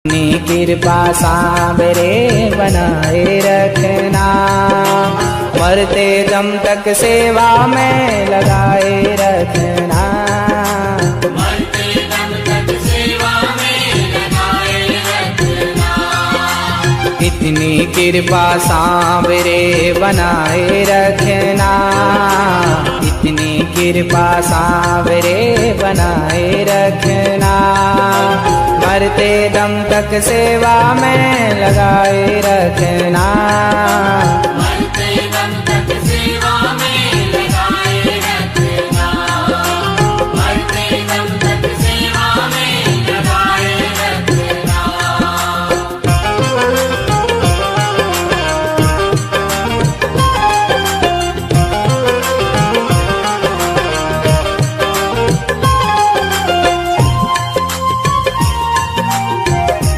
अपनी कृपा सांवरे बनाए रखना, मरते दम तक सेवा में लगाए रखना। मरते दम तक सेवा में लगाए रखना। इतनी कृपा सांवरे बनाए रखना, इतनी कृपा सांवरे बनाए रखना, मरते दम तक सेवा में लगाए रखना।